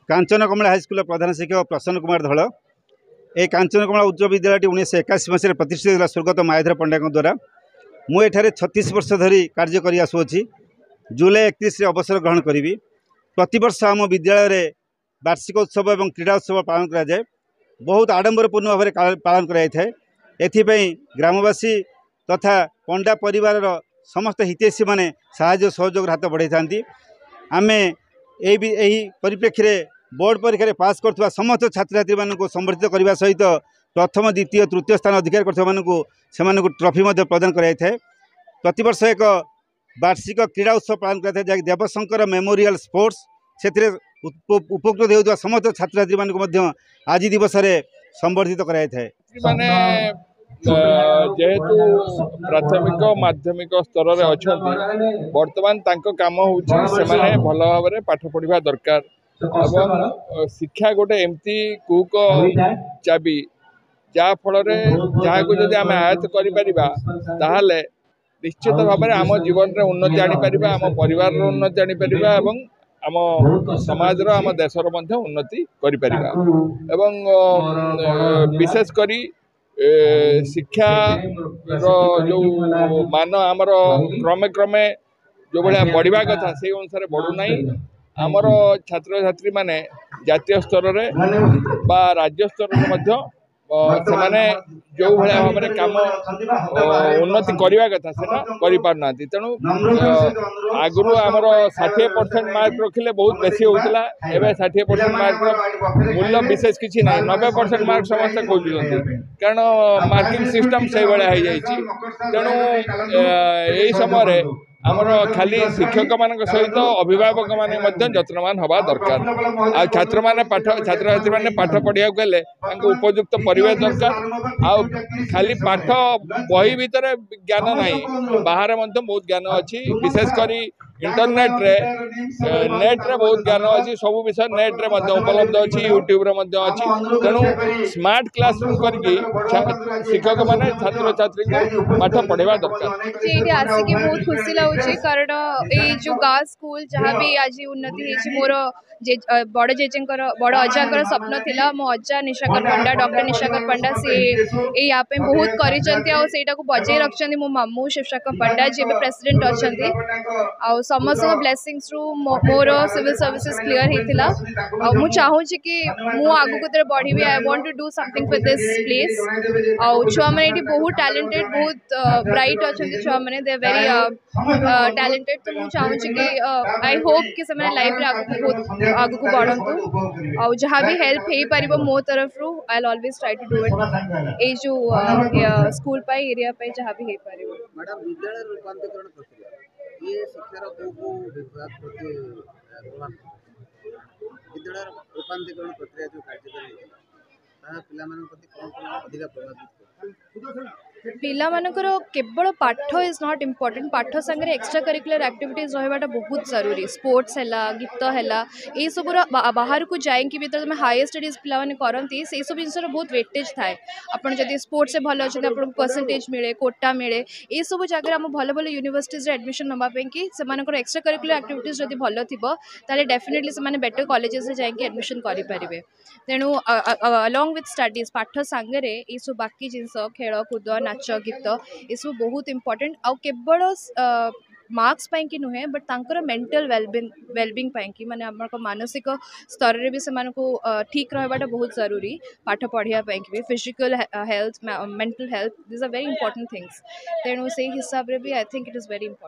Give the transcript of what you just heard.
कांचन कमला high school प्रधान शिक्षक प्रसन्न कुमार धल ए कांचन कमला उच्च विद्यालय 1981 मसीह प्रतिष्ठित स्वर्गत मायाधर पंडा द्वारा मुझे 36 वर्ष धरी कार्य कर आसुची। जुलाई 31 अवसर ग्रहण करी प्रतिवर्ष आम विद्यालय वार्षिक उत्सव और क्रीड़ा उत्सव पालन कराए बहुत आडंबरपूर्ण भाव में पालन कराई। ग्रामवासी तथा पंडा परिवार समस्त हितैषी माने साहाय्य सहयोग हाथ बढ़ाई था। आम यही परिप्रेक्षी में बोर्ड परीक्षा पास कर समस्त छात्र छात्री मानक संबर्धित करने सहित प्रथम द्वितीय तृतीय स्थान अधिकार कर ट्रॉफी प्रदान कराई। प्रतिवर्ष एक वार्षिक क्रीड़ा उत्सव पालन कराई जहाँ देवशंकर मेमोरियल स्पोर्ट्स से उपकृत होता समस्त छात्र छात्री मानक आज दिवस में संबर्धित कराई। जेहेतु प्राथमिक माध्यमिक स्तर में अच्छा बर्तमान कम हो भल भाव में पाठ पढ़ा दरकार एवं शिक्षा गोटे एमती कुक चाबी जहाँ फल जहाँ को जब आम आयत्त कर निश्चित भाव में आम जीवन में उन्नति आनीपर आम परिवार उन्नति आनीपर आम समाज आम देशर उन्नति कर विशेषकर शिक्षा जो मान आमर क्रमे क्रमे जो भाया बढ़ा कथा से अनुसार बढ़ुना। आमर छात्र छात्री माने जातीय स्तर रे बा राज्य स्तर रे से जो भाया भाव में कम उन्नति करने कथा से करना। तेणु आगु आमर 60% मार्क रखिले बहुत बेसी होता है 60% मार्क मूल्य विशेष किसी ना 90% मार्क समस्त खोजुंट कारण मार्किंग सिस्टम से भाया तेणु यही समय आमर खाली शिक्षक मान सहित अभिभावक माने यत्नवान हवा दरकार। आ छात्र छात्री मैंने पाठ पढ़ा गले उपयुक्त परिवेश दरकार। आ खाली पाठ बही भितर ज्ञान नहीं बाहर बहुत ज्ञान अच्छी विशेषकर इंटरनेट रे नेट रे बहुत ज्ञान अच्छी सब विषय नेट रे उपलब्ध अच्छी यूट्यूब रे अच्छी। तेणु स्मार्ट क्लासरूम करके शिक्षक माने छात्र छात्री को पाठ पढ़ा दरकार। आसिक बहुत खुशी लगुच कारण ये जो गाँ स्कूल जहाँ भी आज उन्नति मोर बड़ जेजेंकर बड़ अजाकर स्वप्न थिला मो अजा निशाकर पंडा डॉक्टर निशाकर पंडा से या बहुत कर बजाई रखिंट मो मामू शिवशाकर पंडा जी प्रेसिडेंट अच्छा समस्त ब्लेसिंग्स रु मोर सिविल सर्विसेज क्लियर होता। मु चाहूँगी कि मु आगु को बढ़ी I want to do something for this place. छुआ मैंने बहुत टैलेंटेड बहुत ब्राइट अच्छा छुआ मैंने दे वेरी टैलेंटेड। तो मुझे चाहूँगी कि आई होप कि से लाइफ रे बहुत आगु को बढ़ंतु और जहाँ भी हेल्प हो पार मो तरफ रू I will always try to do it ये जो स्कूल पाई एरिया पाई जहाँ भी हो पार। मैडम विद्यालय रूपांतरण प्रक्रिया ये शिक्षार को विभाग प्रति विद्यालय रूपांतरण प्रक्रिया जो कार्यक्रम अधिक प्रभावित पिला मानकर केवल पाठ इज नॉट इम्पोर्टेंट पाठ सांगे एक्स्ट्रा करिकुलर एक्टिविटीज रहा बहुत जरूरी स्पोर्ट्स है गीत है ये सब बाहर को जाएंगे भी तुम हायर स्टडीज पे करती से सब जिन बहुत वेटेज थाए आप स्पोर्ट्स से भल अच्छे आपको परसेंटेज मिले कोटा मिले ये सब जगह आम भल भल यूनिवर्सिटीज एडमिशन नापी कि एक्स्ट्रा करिकुलर एक्टिविटीज जब भल थी डेफिनेटली से बेटर कॉलेजेस जाएंगे एडमिशन करेंगे। तेणु अलॉन्ग विथ स्टडीज पाठ सांगे ये सब बाकी जिनस खेल कूद नाच गीत ये सब बहुत इम्पोर्टेंट आउ केवल मार्क्स पाई कि नुहे बट तांकर मेंटल वेलबिंग पाई कि माने हमर मानसिक स्तर रे भी से ठीक रहाटा बहुत जरूरी पाठ पढ़िया पाई कि physical health mental health this are very important things. तेणु से हिसाब रे भी I think it is very important.